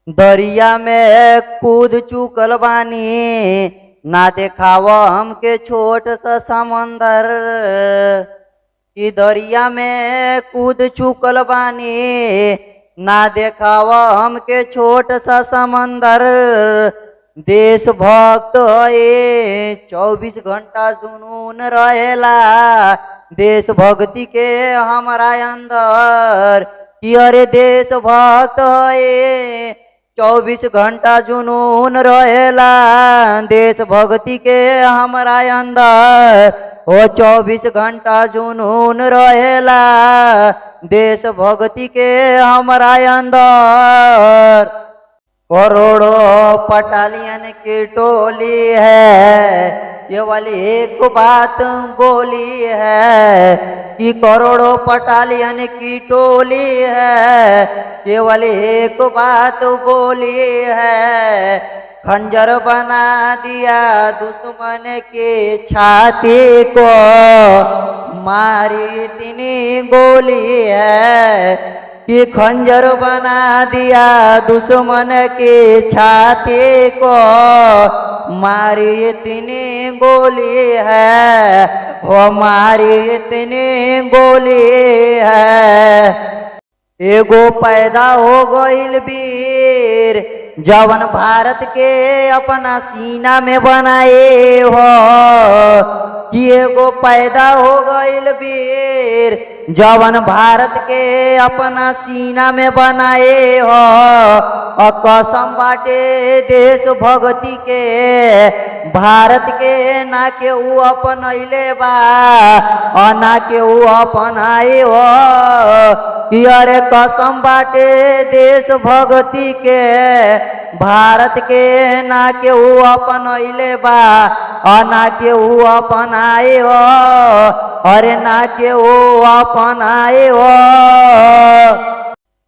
दरिया में कूद चुकल बानी, ना देखाव हमके छोट सा समंदर। कि दरिया में कूद चुकल बानी, ना देखाव हमके छोट सा समंदर। देशभक्त है 24 घंटा जुनून रहेला, देशभक्ति के हमारा अंदर। कि अरे देशभक्त है 24 घंटा जुनून रहेला, देशभक्ति के हमारा अंदर। ओ 24 घंटा जुनून रहेला, देशभक्ति के हमारा अंदर। करोड़ों पटालियन की टोली है, केवल एक बात बोली है। कि करोड़ों पटालियन की टोली है, केवल एक बात बोली है। खंजर बना दिया दुश्मन के छाती को, मारी इतनी गोली है। कि खंजर बना दिया दुश्मन की छाती को, मारी इतनी गोली है, वो मारी इतनी गोली है। एगो पैदा हो गईल वीर, जवन भारत के अपना सीना में बनाए हो। कि एगो पैदा हो गईल वीर, जवन भारत के अपना सीना में बनाए हो। और कसम बाटे देश भक्ति के, भारत के ना के ऊ अपनैले बा और ना के ऊ अपनाए हो। कि अरे कसम बाटे देश भक्ति के, भारत के ना के ऊ अपनैले बा और ना के ऊ अपनाए हो। अरे ना के ऊ अपनाए हो।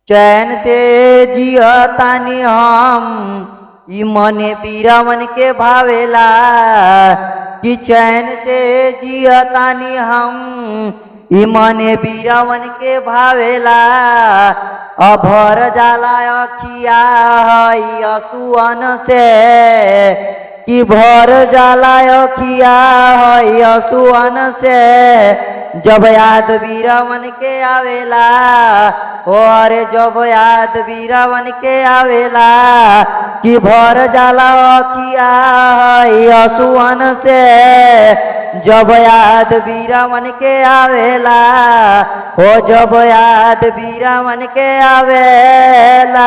चैन से जियतानी हम, ई मने बीरावन के भावेला। कि चैन से जियतानी हम, ई मने बीरावन के भावेला। अभर जाला अखिया हई असुअन से, कि भर जाला अखिया हई असुअन से। जब याद बीरावन के आवेला, और जब याद बीरावन के आवेला। कि भर जाला अखिया हई असुअन से, जब याद बीरावन के आवेला। हो जब याद बीरावन के आवेला।